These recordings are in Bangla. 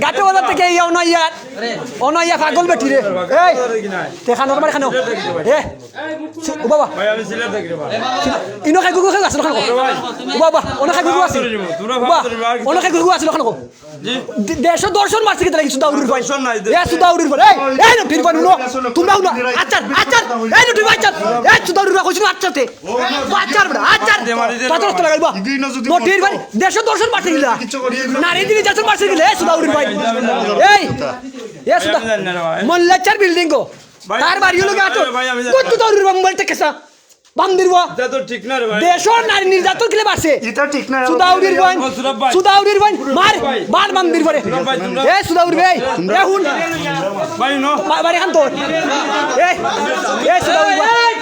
গাতে বাজার থেকে ইয়া অনাইয়া পাগল বেটি রে এই দেখানো তোমার খানো এ ও বাবা ইনো খাই গুগু খাই আছে খানো ও বাবা ওনা খাই গুগু আছে বাবা ওনা খাই গুগু আছে খানো দেশ দর্শন মারছে কি লাগি সুদাউরির ভাই এ সুদাউরির ভাই এই না ফির বানুলো তোমরা না আচ্ছা এই না তুই আচ্ছা এই সুদাউরির ভাই কইছ আচ্ছাতে আচ্ছা বড় আচ্ছা পাতর তো লাগাইবা নটির ভাই দেশ দর্শন মারছে গিলা নারী দিবি দর্শন মারছে গিলা এ সুদাউরির ভাই এই এ সুদা মোল্লাচার বিল্ডিং গো তার বাড়ি হলো গাটো কত সুদাউরির ভাই মোবাইল টেকেছা বান্দির বা এটা তো ঠিক না রে ভাই দেশর নারী নির্যাতন কিলে বাসে এটা ঠিক না সুদাউরির ভাই মার বাল বান্দির পরে এ সুদাউরির ভাই এ হুন ভাই নো বাড়ি খান তো এ সুদাউরির ভাই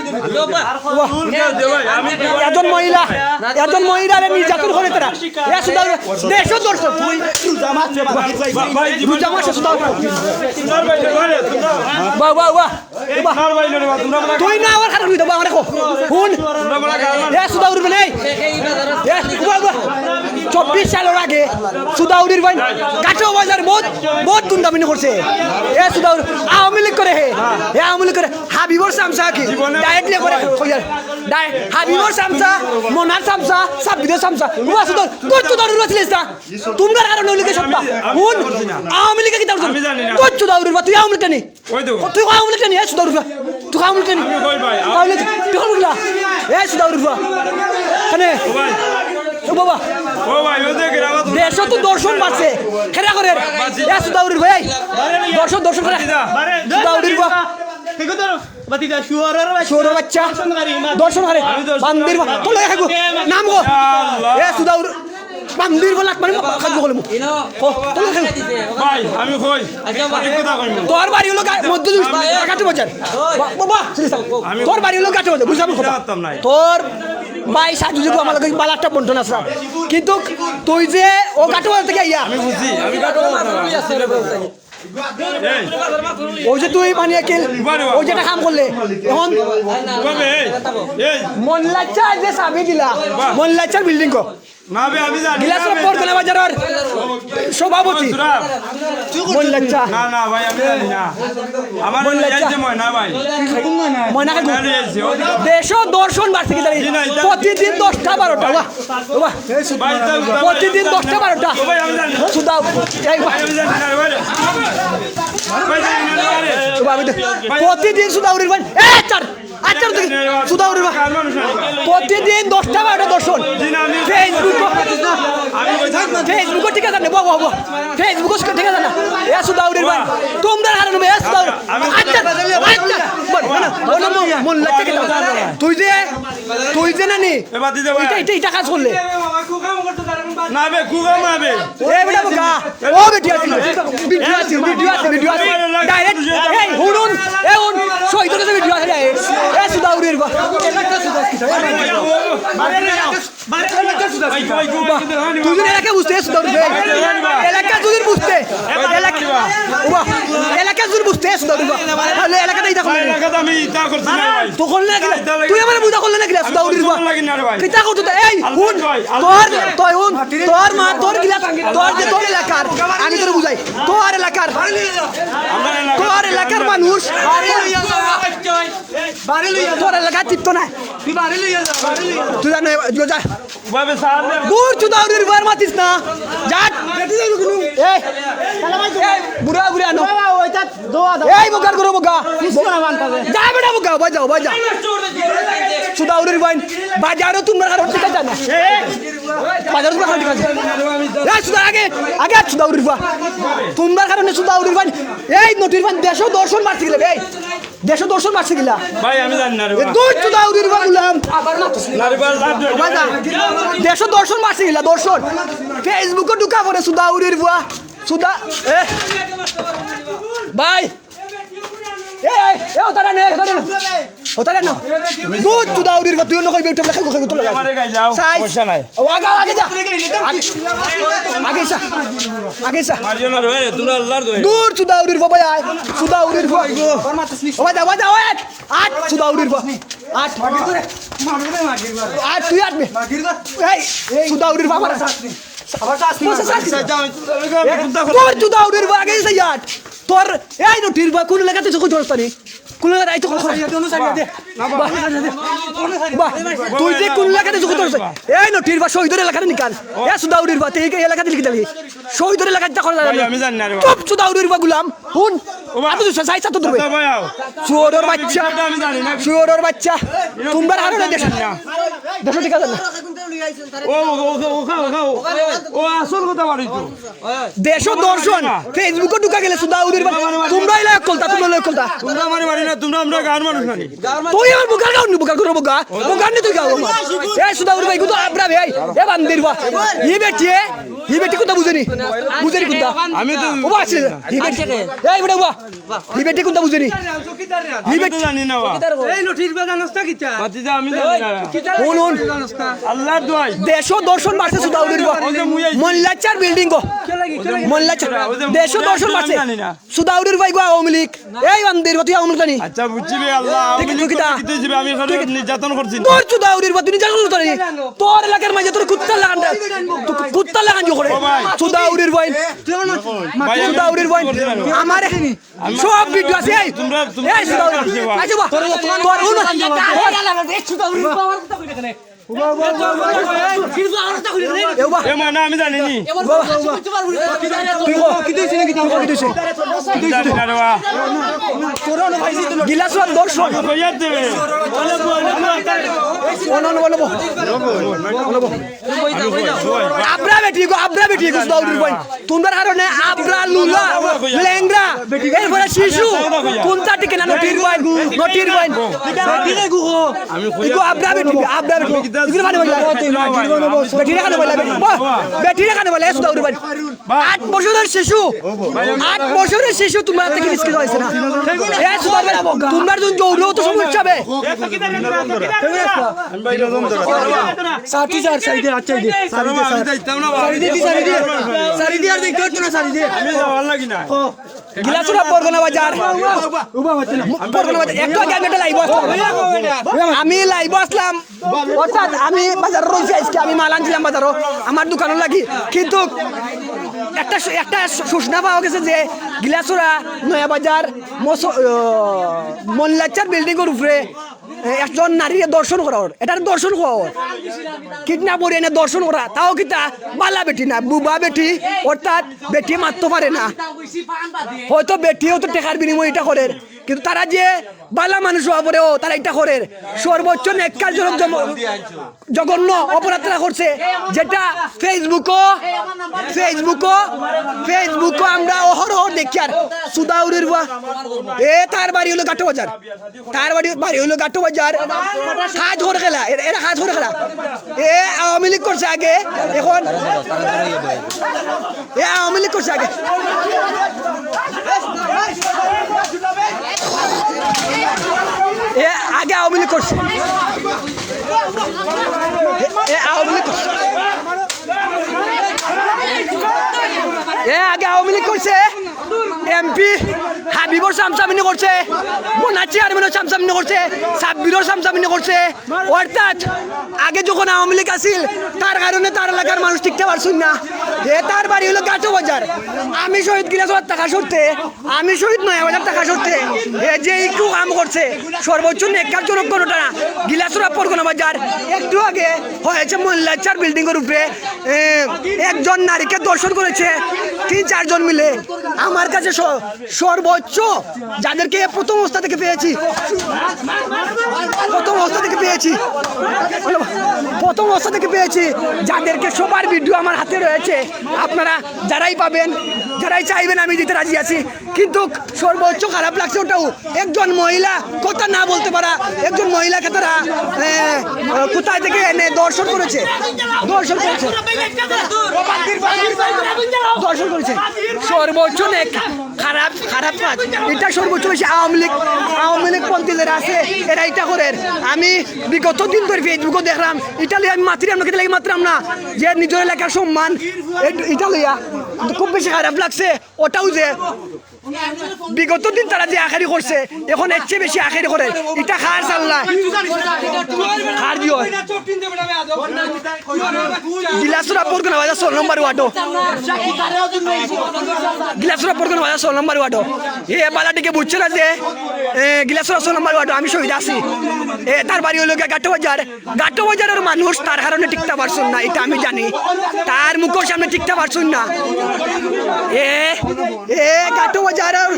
একজন মহিলা নির্যাতন করে তারা এ সুদাউরির দেশর দর্শক তুই জামা সুদাউরির বাহ তুই না আমার খারাপ হইতো আমার দেখো হুন এ সুদাউরির ভাই এ 24 সালের আগে সুদাউরির ভাই কাটো বাজার বহুত দুন্দামিনি করছে এ সুদাউর আওয়ামী লীগ করে হে আওয়ামী লীগ করে হাবিবর সামসা কি ডাইরেক্টলি করে হাবিবর সামসা মনার সামসা সাবিদের সামসা ওয়া সুদাউর কত সুদাউরির বাসলিস না তোমরা কারণে লিগে সত্তা হুন আওয়ামী লীগ কি দাও কত সুদাউরির বা তুই আওয়ামী লীগ নি তুই আওয়ামী লীগ নি এ সুদাউর তুই আওয়ামী লীগ নি তাহলে তুই কোন গলা এ সুদাউর বা কানে ও বাবা ও ভাই ও দেখে রাখো দেশ তো দর্শন পাচ্ছে খেলা করে এ সুদাউরির ভাই দর্শন করে সুদাউরির বা ঠিক তো বাতিদা শুয়োরের বাচ্চা দর্শন করে বান্দির তো লয় খাগো নাম গো এ সুদাউর বান্দির গলা মানে খাগো বলে ও তো লয় খাগো ভাই আমি কই কথা কইম তোর বাড়ি হলো মধ্য কাটু বাজার বাবা তোর বাড়ি হলো কাটু বাজার বুঝাম কথা তোর ভাই সাজু যুগ আমার লগে বালাটা বন্টন আছে কিন্তু তুই যে ও কাটু বাজার থেকে আইয়া আমি বুঝি আমি কাটু বাজার ওই যে তুই মানে ওই যেটা কাম করলে এখন মোল্লাচার যে চাবি দিলা মোল্লাচার বিল্ডিং কো গিলাসের পর গলা বাজারের সভাপতি মোল্লাচা না ভাই আমি জানি না আমার মোল্লাচা ময়না ভাই ময়না দেশ দর্শন বাড়ছে কি জানি প্রতিদিন 10টা 12টা বাহ প্রতিদিন 10টা 12টা সুদাও এই প্রতিদিন সুদাউরির ভাই আচ্ছা সুদাউরির ভাই প্রতিদিন 10টা 12টা দর্শন ফেসবুক ঠিক আছে না বাবা ফেসবুক ঠিক আছে না এ সুদাউরির ভাই তোমরা হারানো এ সুদাউর আচ্ছা মন লাগছে তুই যে নানি এটা কাজ করলে না বে কুগাম না বে এ বেটা বকা ও বেটি আছে ভিডিও আছে ডাইরেক্ট এই হুন শহীদের কাছে ভিডিও আছে এ সুদাউরির বা তুই এলাকা বুঝতে সুদাউরির এলাকা তুই বুঝতে এলাকা তুই বুঝতে সুদাউরির তাহলে এলাকাটা এটা করলে এলাকাটা আমি তা করছি না ভাই তো করলে না তুই আমার বুঝা করলে না সুদাউরির বা কিটা করতে এই হুন তোর মা তোর গিলা তোর এলাকার আমি তোর বুঝাই তোর এলাকার মানুষ তোর এলাকা চিত্ত না তুই জানো যা দূর সুদাউরির বার মাতিস না যা বুড়া আনো এই বোকার করো বোকা যা বেটা বোকা বাজাও সুদাউরির বাইন বাজারও তোমরা কারণ ঠিক আছে না বাজারও তোমরা কারণ ঠিক আছে আগে সুদাউরির বা তোমরা কারণে সুদাউরির বাইন এই নটির বাইন দেশ দর্শন মারছে গেলে এই দেশ দর্শন মারছে গেলা ভাই আমি জানি না রে তুই সুদাউরির বা বললাম আবার মারছিস না রে বাজা দেশ দর্শন মারছে গেলা দর্শন ফেসবুকে ঢুকা পড়ে সুদাউরির বা ভাই ওটা না গুড সুদাউরির বা তুই অন্য কইবে তুই লেখা কইবে তুই আমারে গাই যাও পয়সা নাই আগে যা আগে যা মারিও না রে তুই আল্লাহর দোয়া গুড সুদাউরির বা ভাই সুদাউরির বা ওয়া আট সুদাউরির বা আট মাগির তুই আট মে এই সুদাউরির বা তোর জুতা উড়ির আগে ইয়ার তোর এই নটির বা কোন এলাকাতে চোখ ধরস্তানি কোন এলাকাতে আইতো তুই যে কোন এলাকাতে চোখ ধরছ এই নটির বা শহীদের এলাকাতে নিকাল এ সুদাউরির বা এই এলাকাতে লিখে দিলি শহীদের এলাকাতে যা করা আমি জানি না রে চুপ সুদাউরির বা গুলাম হুন আমি তো সাইজ তো ধরবে চোরের বাচ্চা চোরের বাচ্চা তোমরা হারো না দেশ ঠিক আছে না ও আসল কথা বলি তো দেশ দর্শন ফেসবুকে ঢুকা গেলে সুদাউরির বা তোমরা এলাকা কলতা তোমরা লোক কলতা তোমরা মারি না তোমরা আমরা গান মানুষ নানি তুই আমার বুকার গাও নি বুকার করো বুকা বুকার নি তুই গাও এ সুদাউরি ভাই তো আবরা ভাই এ বান্দির বা ই বেটি কোথা বুঝেনি কোথা আমি তো ও আছে ই বেটি এই বড় বা ই বেটি কোথা বুঝেনি ই বেটি জানি না বা এই লঠির বাগানস্তা কিটা বাতিজা আমি জানি না শুনুন আল্লাহর দোয়াই দেশ দর্শন মারছে সুদাউরির বা মোল্লাচার বিল্ডিং গো মোল্লাচার দেশ দর্শন মারছে সুদাউরির ভাই গো আওয়ামী লীগ এই বান্দির বা তুই আওয়ামী লীগ জানি আচ্ছা বুঝছি বে আল্লাহ আমি দিবে আমি এখানে নির্যাতন করছি তোর সুদাউরির বা তুই নির্যাতন করছিস তোর এলাকার মাঝে তোর কুত্তা লাগান করে সুদাউরির ভাই সুদাউরির ভাই আমার সব ভিডিও আছে এই সুদাউরির আচ্ছা বা তোর আমি জানি নি গিলাসন দর্শন আবরা বেটি গো সুদাউরির ভাই তোমার কারণে আবরা লুলা লেংরা এরপরে শিশু কোনটা টিকে না নটির ভাই আমি ইগো আবরা বেটি ইগো মানে বলা বেটি কানে বলা সুদাউরির ভাই 8 বছরের শিশু তোমার থেকে মিসকে হইছে না এ সুদাউরির তোমার যখন দৌড়ও তো সমস্যা হবে সাথী স্যার সাইডে আচ্ছা দি সাইডে আর দেখতে হচ্ছে না সাইডে আমি যাওয়ার লাগি না গিলাসুরা পরগনা বাজার একটু আগে আমি একটা লাইভ আসলাম অর্থাৎ আমি বাজার রয়েছি আজকে আমি মাল আনছিলাম বাজারও আমার দোকানও লাগি কিন্তু একটা সূচনা পাওয়া গেছে যে গিলাসুরা নয়া বাজার মোল্লাচার বিল্ডিং এর উপরে একজন নারীর দর্শন করা এটার দর্শন হওয়ার কিডন্যাপ করে এনে দর্শন করা তাও কিতা বালা বেটি না বুবা বেটি অর্থাৎ বেটি মারতে পারে না হয়তো বেটিও তো টেকার বিনিময় এটা করে কিন্তু তারা যে বালা মানুষ হওয়া পরেও তারা এটা করে সর্বোচ্চ নেককারজনক জঘন্য অপরাধটা করছে যেটা ফেসবুকও আমরা অহরহ দেখি আর সুদাউরির তার বাড়ি হলো গাটো বাজার কাজ করে খেলা এরা কাজ করে খেলা আওয়ামী লীগ করছে আগে এখন আওয়ামী লীগ করছে আগে আগে আওয়ামী লীগ করছে আগে আওয়ামী লীগ করছে এমপি হাবিবর সামসামিনি করছে মোনা চেয়ারম্যানও সামসামিনি করছে সাব্বিরও সামসামিনি করছে অর্থাৎ আগে যখন আওয়ামী লীগ আসিল তার কারণে তার এলাকার মানুষ টিকতে পারছেন না তার বাড়ি হলো গাটো বাজার আমি শহীদ গিলাসবার টাকা সরতে আমি শহীদ নয়া বাজার টাকা সরতে যে একটু কাম করছে সর্বোচ্চ নেককারজনক কোনোটা গিলাসরা পরগনা বাজার একটু আগে হয়েছে মোল্লাচার বিল্ডিং এর উপরে একজন নারীকে দর্শন করেছে 3-4 জন মিলে আমার কাছে সর্বোচ্চ যাদেরকে প্রথম অবস্থা থেকে পেয়েছি যাদেরকে সবার ভিডিও আমার হাতে রয়েছে আপনারা যারাই পাবেন যারাই চাইবেন আমি দিতে রাজি আছি কিন্তু সর্বোচ্চ খারাপ লাগছে ওটাও একজন মহিলা কথা না বলতে পারা একজন মহিলাকে তারা কোথায় থেকে এনে দর্শন করেছে সর্বোচ্চ খারাপ কাজ এটা সর্বোচ্চ বেশি আওয়ামী লীগ পন্থীদের আছে এরা এটা করে আমি বিগত দিন ধরে ফেসবুকে দেখলাম এটা লিয়ে আমি মাতলাম না যে নিজের এলাকার সম্মান এটা লইয়া খুব বেশি খারাপ লাগছে ওটাও যে বিগত দিন তারা যে আখেরি করছে এখন এর চেয়ে বেশি আখেরি করে এটা খার চাল্লা খার দিও গিলাসুরা পড়কো না বাজা 16 নম্বর ওয়াটো গিলাসুরা পড়কো না বাজা 16 নম্বর ওয়াটো এ বালাটিকে বুঝছে না যে গিলাসুরা 16 নম্বর ওয়াটো আমি শহীদ আছি তার বাড়ি হলো গাটো বাজারের মানুষ তার কারণে টিকতে পারছুন না এটা আমি জানি তার মুখের সামনে টিকতে পারছুন না গাটো বাজারের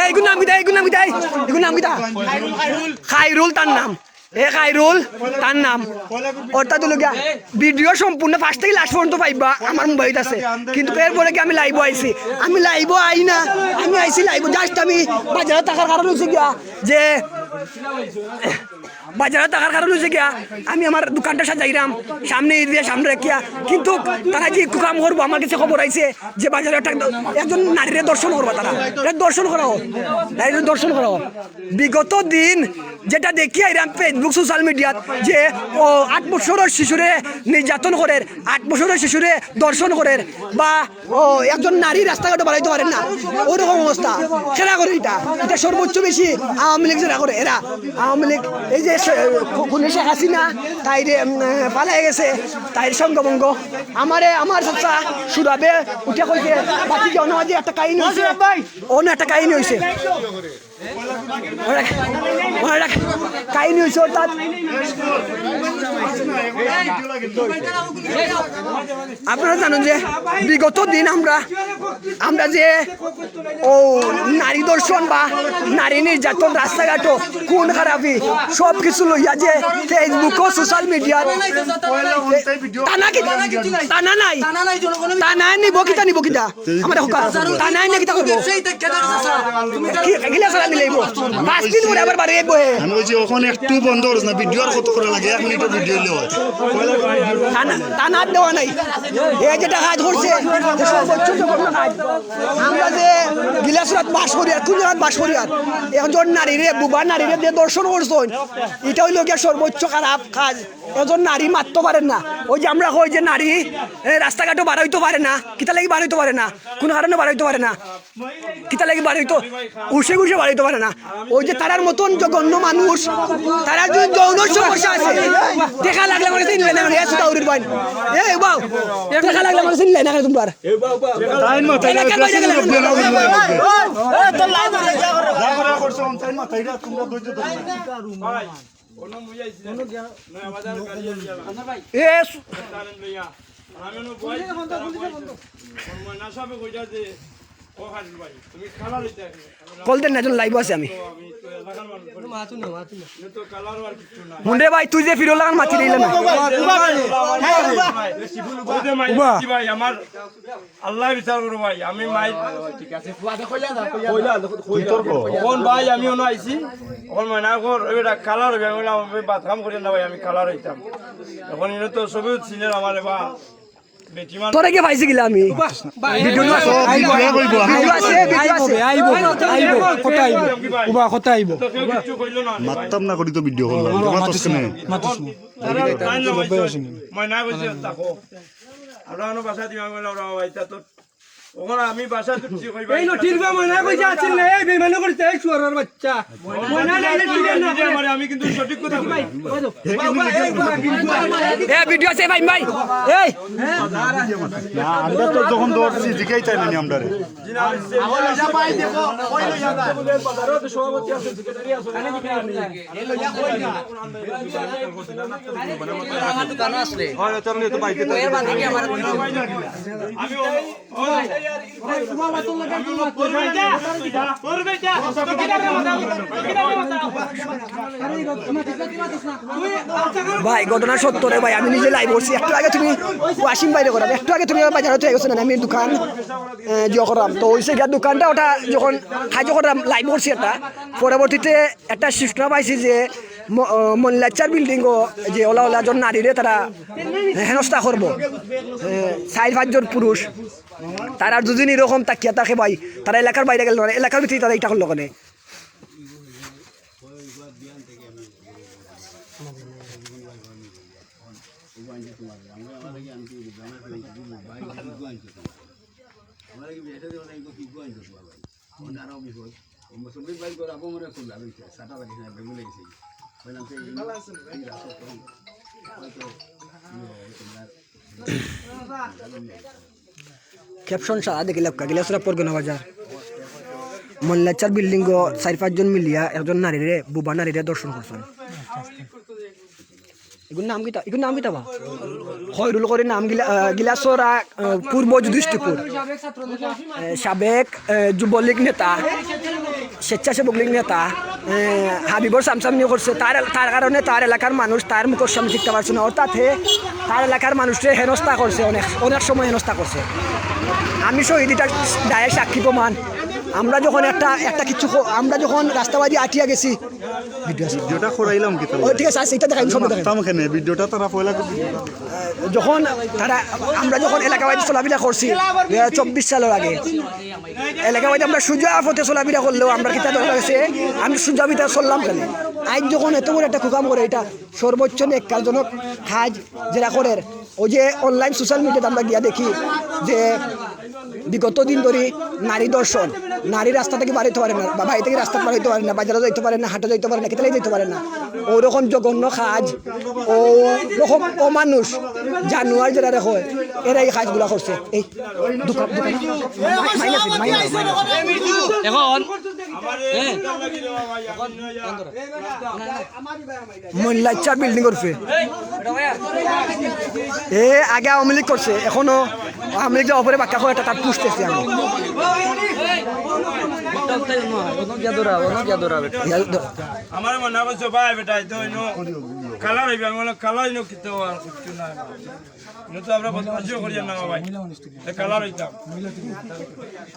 এইগুলো নাম কিতা খাইরুল তার নাম খাইরুল তার নাম অর্থাৎ ভিডিও সম্পূর্ণ ফার্স্ট থেকে লাস্ট পর্যন্ত পাইবা আমার মোবাইল আছে কিন্তু এরপরে কি আমি লাইভ আইছি আমি লাইভ আই না আমি আইছি লাইভ জাস্ট আমি বাজারে থাকার কারণ হচ্ছে গিয়া যে বাজারে থাকার কারণ হচ্ছে গিয়া আমি আমার দোকানটা সাজাইলাম সামনে দিয়ে সামনে রাখিয়া কিন্তু তারা যে একটু কাম করবো আমার কাছে খবর আইছে যে বাজারে একজন নারীরে দর্শন করবো তারা দর্শন করাও নারীর দর্শন করাও বিগত দিন যেটা দেখি আইলাম ফেসবুক সোশ্যাল মিডিয়াত যে 8 বছরের শিশুরে নির্যাতন করে 8 বছরের শিশুরে দর্শন করে বা একজন নারী রাস্তাঘাটে বাড়াইতে পারেন না ওরকম অবস্থা সেরা করে এটা সর্বোচ্চ বেশি আওয়ামী লীগ যারা করে এরা আওয়ামী লীগ এই যে শেখ হাসিনা তাই পালাই গেছে তাই সঙ্গভঙ্গ আমার চাচা সুরাবে উঠে কইছে বাকি জনমাঝে একটা কাহিনী হয়েছে একটা কাহিনী হয়েছে কাহিনী হয়েছে অর্থাৎ আপনারা জানেন যে বিগত দিন আমরা যে নারী দর্শন বা নারী নির্যাতন রাস্তাঘাট কোন খারাপি সব কিছু লইয়া যে ফেসবুক ও সোশ্যাল মিডিয়া টানা নিব কিতা আমার টানা নিয়ে কিতা করবো নিলেইব 5 দিন পরে আবার বাড়ি বহে আমি বলছি ওখানে একটু বন্ধ করছ না ভিডিও আর কত করে লাগে 1 মিনিটের ভিডিও হইলে হয় টানা দেওয়া নাই এই যেটা কাজ করছে সর্বোচ্চ কাজ আমরা যে গিলাসরাত বাস করি আর কুজরাত বাস করি আর একজন নারীরে বুবা নারীরে দিয়ে দর্শন করছেন এটা হইল গিয়ে সর্বোচ্চ খারাপ কাজ একজন নারী মারতে পারেন না ওই যে আমরা কই যে নারী রাস্তাঘাটও বার হইতে পারে না কিতা লাগি বার হইতে পারে না কোনো কারণে বার হইতে পারে না কিতা লাগি বার হইতো ঘুষে বার হইতে পারে না ওই যে তারার মতন জঘন্য মানুষ তারা যদি যৌন সমস্যা আছে দেখা লাগলে আমার চিনলে না সুদাউরির বাইন বাউ দেখা লাগলে আমার চিনলে না তোমরা টাইম মাথায় কল দেন না লাইভ আছে আমি মুন্ডে ভাই তুই যে ফিরো লাগান মাতি দিলে না ভাই আমার আল্লাহ বিচার করো ভাই আমি মাই ঠিক আছে কোন ভাই আমি ওনা আইছি এখন ময়না কর এটা কালার হবে আমি বাত কাম করি না ভাই আমি কালার হইতাম এখন ইনো তো সবই সিনিয়র আমার বা তোরে কে পাইছি গিলা আমি ভিডিও আছে কথা আইব মাততাম না করি তো ভিডিও করলাম তোমরা তো শুনে ময়না কইছে তাকো আমরা বাসা দিমা গলা ভাইতা তো ওখানে আমি বাসা তুলছি কইবা এই নটির বা ময়না কইছে আছেন না এই বেমানো করতে এই শুয়ারের বাচ্চা ময়না নাইলে ঠিক না আমি কিন্তু সঠিক কথা কই ভিডিও আছে ভাই এই না আমরা তো যখন দৌড়ছি দিকেই চাই না আমরা রে সভাপতি আছে সেক্রেটারি আছে এই লইয়া কই না আমার দোকান আসলে হয় চললে তো বাইকে এর বাদ কি আমার আমি ভাই ঘটনা সত্য রে ভাই আমি নিজে লাইভ করছি একটু আগে তুমি ওয়াশিং বাইরে করাম একটু আগে তুমি বাজারে তো গেছো না আমি দোকান জিও করাম তো ওই জায়গার দোকানটা ওটা যখন খাইজো করাম লাইভ করছি একটা পরবর্তীতে একটা শিফট পাইছি যে মল্লাচার বিল্ডিং যে ওলা ওলা জন নারীরে তারা হেনস্থা করবো 4-5 জন পুরুষ তারা দুদিন এরকম তাকিয়া থাকে ভাই তারা এলাকার বাইরে গেল না এলাকার ভিতরে তারা এটা করলো কেন ক্যাপশন সারা দেখি লাভ গিলাসরা পরগনা বাজার মোল্লাচার বিল্ডিং 4-5 জন মিলিয়া একজন নারীরে বুবা নারীরে দর্শন করছেন এগুলোর নাম কি বা খয়রুল করে নাম গিলাসরা পূর্ব যুধিষ্ঠিপুর সাবেক যুবলীগ নেতা স্বেচ্ছাসেবক লীগ নেতা হাবিবর সামসামনি করছে তার কারণে তার এলাকার মানুষ তার মুখের সামনে শিখতে পারছে না অর্থাৎ তার এলাকার মানুষকে হেনস্থা করছে অনেক সময় হেনস্থা করছে আমি শহীদিটা দায়ের সাক্ষী প্রমাণ আমরা যখন একটা কিছু আমরা যখন রাস্তাবাদী আটিয়া গেছি ভিডিওটা করাইলাম কি ঠিক আছে এটা দেখাই সব দেখাই ভিডিওটা তারা পয়লা যখন আমরা যখন এলাকাবাদী চলাফেরা করছি 24 সালের আগে এলাকাবাদী আমরা সুজা পথে চলাফেরা করলেও আমরা কিতা দরকার আছে আমি সুজা ভিতরে চললাম কেন আজ যখন এত বড় একটা কুকাম করে এটা সর্বোচ্চ নেককারজনক কাজ যেটা করে ওই যে অনলাইন সোশ্যাল মিডিয়াতে আমরা গিয়া দেখি যে বিগত দিন ধরে নারী দর্শন নারী রাস্তা থেকে বার হইতে পারে না বা বাড়ি থেকে রাস্তা পার হইতে পারে না বাজারে যাইতে পারে না হাটে যাইতে পারে না কেতালাই যেতে পারে না ওরকম জঘন্য কাজ ও রকম অমানুষ জানুয়ার যারা রেখো এরা এই কাজগুলো করছে এই মোল্লাচার বিল্ডিং করছে এ আগে আওয়ামী লীগ করছে এখনো আওয়ামী লীগ যাওয়ার পরে বাক্কা করে তার পুষতেছি আমি আমার মনে করছো ভাই বেটা তো কালার হইবে আমি বললাম কালার ইনো কিতো আর কিছু না তো আমরা বদমাশিও করি না ভাই কালার হইতাম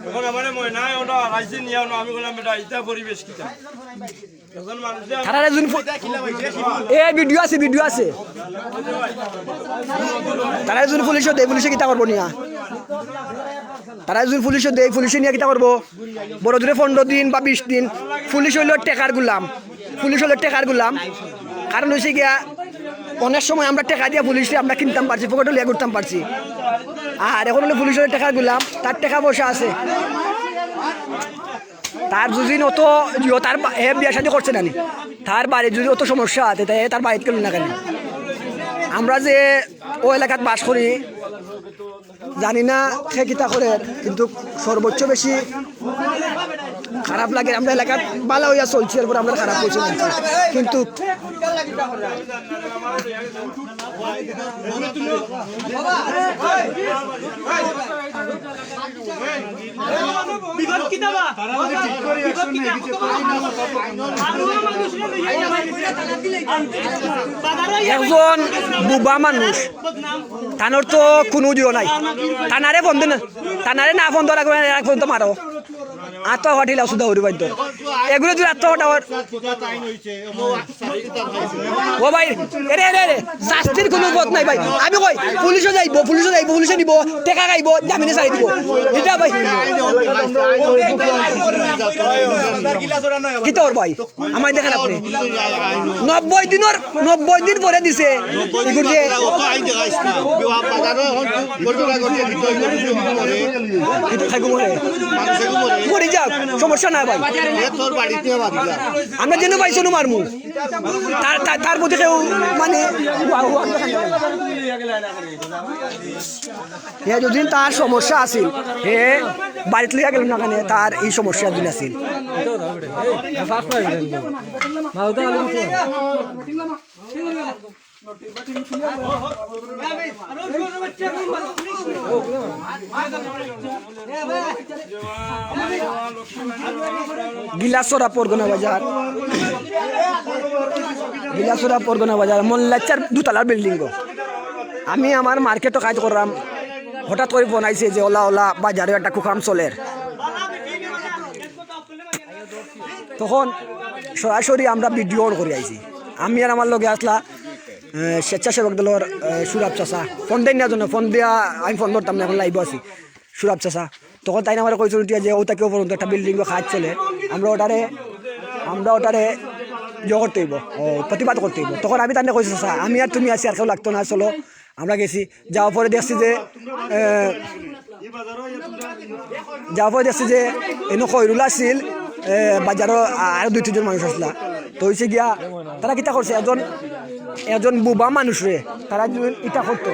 এখন আমার মনে নাই ওটা রাইছে নিয়ে আমি বললাম বেটা এটা পরিবেশ কিতা এখন মানুষ ভিডিও আছে তারা যদি পুলিশে কিতা করবো নিয়া তারা যদি পুলিশে নিয়ে কিতা করবো বড় জোরে 15 দিন বা 20 দিন পুলিশ হইল টেকার গুলাম কারণ হয়েছে গিয়া অনেক সময় আমরা টাকা দিয়া পুলিশে আমরা কিনতাম পারছি পকেটে লিয়া করতাম পারছি আর এখন হলে পুলিশের টাকা গুলাম তার টাকা পয়সা আছে তার যদি অত তার বিয়া শাদী করছে না তার বাড়ির যদি অত সমস্যা আছে তাই তার বাড়িতে গেল না কেন আমরা যে ও এলাকাত বাস করি জানি না সে কিতা করে কিন্তু সর্বোচ্চ বেশি খারাপ লাগে আমরা এলাকাত ভালো হইয়া চলছি এরপর আমরা খারাপ হয়েছে কিন্তু একজন বুবা মানুষ তানোর তো কোনো দিও নাই তানারে বন্ধ না তানারে না বন্ধ রাখবে এক পর্যন্ত মারো আত্মঘাটিলা সুদা হরি বাধ্য এগুলো যদি আত্মঘাটা ও ভাই এরে শাস্তির কোনো পথ নাই ভাই আমি কই পুলিশে যাইব পুলিশে নিব টেকা খাইব জামিনে ছাড়ি দিব এটা ভাই কি তোর ভাই আমার দেখেন আপনি 90 দিন পরে দিছে সমস্যা না ভাই আমরা যেন পাইছো মারমু তার প্রতি কেউ মানে যদিন তার সমস্যা আছিল হে বাড়িতে লিয়া গেল না কেন তার এই সমস্যা দিন আছিল গিলাসরা পরগনা বাজার মোল্লাচার দুতলার বিল্ডিং আমি আমার মার্কেটও কাজ করলাম হঠাৎ করে বনাইছে যে ওলা বাজারে একটা কুকাম চলের তখন সরাসরি আমরা ভিডিও অন করে আইছি আমি আর আমার লগে আসলা স্বেচ্ছাসেবক দলের সুরাব চাষা ফোন দেয় না জন্য ফোন দিয়া আমি ফোন ধরতাম না এখন লাইভ আছি সুরাব চাষা তখন তাই আমার কইছিল যে ওটা কেউ পর্যন্ত একটা বিল্ডিং কাজ চলে আমরা ওটারে করতে হইব প্রতিবাদ করতে হইব তখন আমি তার কইছি চাষা আমি আর তুমি আছি আর কেউ লাগতো না চলো আমরা গেছি যাওয়ার পরে দেখছি যে যাওয়ার পরে দেখছি যে এনে খয়রুল আসছিল বাজারও আর 2-3 মানুষ আসলা তো হয়েছে গিয়া তারা কিতা করছে একজন বুবা মানুষ রে তারা ইটা করতো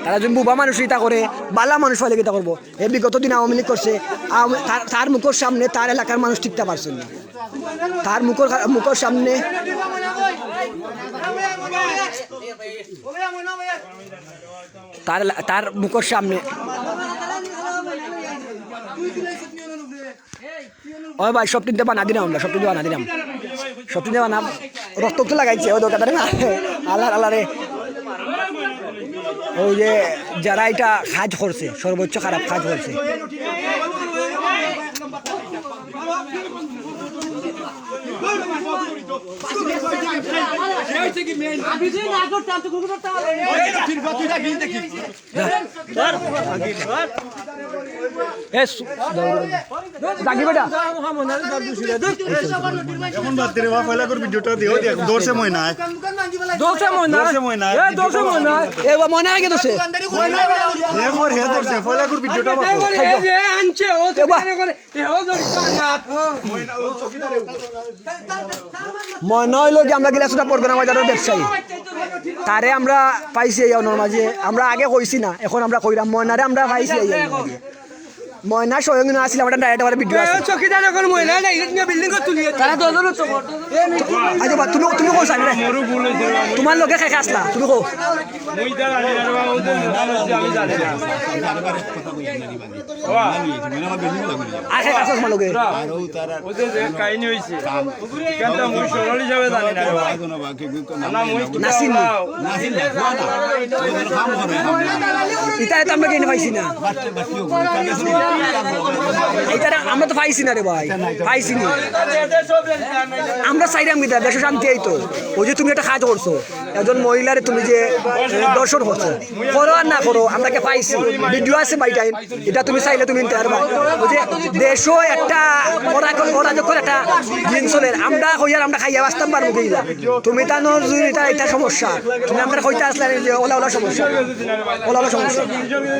তারা যদি বুবা মানুষ ইটা করে বালা মানুষ হলে কিতা করবো এই বিগত দিন আওয়ামী লীগ করছে তার মুখের সামনে তার এলাকার মানুষ টিকতে পারছেন না তার মুখের সামনে তার মুখের সামনে ও ভাই সব তিনটে বানা দিলাম আমরা সব তিনটে বানাম রক্ত তো লাগাইছে ও দোকানে আল্লাহ রে ওই যে যারা এটা কাজ করছে সর্বোচ্চ খারাপ কাজ করছে এখন বাদ দে রে বাপ পয়লা করে ভিডিওটা দিও দেখ দৌড়ছে ময়না দৌড়ছে ময়না মনে আগে তো সে মোর হে দৌড়ছে পয়লা করে ভিডিওটা বাপ আনছে ও তো করে ও মনে হইলো যে আমরা গেলে পড়বে না বাজারের ব্যবসায়ী তারে আমরা পাইছি এই মাঝে আমরা আগে কইছি না এখন আমরা কইরাম ময়নারে আমরা পাইছি ময়না স্বয়ং না আসলে আমরা ডাইরেক্ট আমার ভিডিও আছে চকিদার এখন ময়না ডাইরেক্ট নিয়ে বিল্ডিং কর তুলিয়ে তারা দজন তো আচ্ছা বা তুমি কো সাইরে তোমার লগে খাই আসলা তুমি কো মুই তার আনি না বাবা ওদের নাম আছে আমি জানি না আরে কাছে তোমার লগে ওদের যে কাহিনী হইছে কেনটা মুই সরল হিসাবে জানি না বাবা না মুই নাসিন এটা আমরা কেন পাইছি না এটা আমরা তো পাইছি না রে ভাই পাইছি না আমরা চাইলাম কি দেশ শান্তি এই তো ওই যে তুমি একটা কাজ করছো একজন মহিলারে তুমি যে দর্শন করছো করো আর না করো আমরা কে পাইছি ভিডিও আছে বাইটাই এটা তুমি চাইলে তুমি নিতে পারবা ওই যে দেশও একটা অরাজক একটা জিনিসের আমরা হইয়ার আমরা খাইয়া বাঁচতাম পারবো কিনা তুমি তা এটা সমস্যা তুমি আমরা কইতে আসলে যে ওলা সমস্যা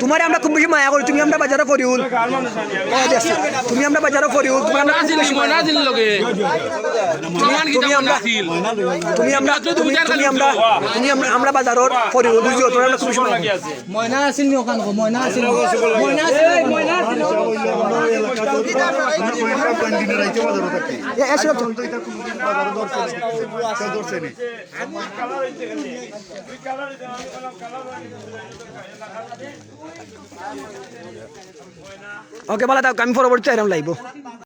তোমার আমরা খুব বেশি মায়া করি তুমি আমরা বাজারে ফরিউল তুমি আমরা বাজারে ফরিউল আমরা বাজারের ফরিউল বুঝিও তোমরা আমরা খুব বেশি মায়া ময়না আছিল নি ওখান ময়না আছিল ওকে বলা থাক আমি পরবর্তী আইরাম লাইব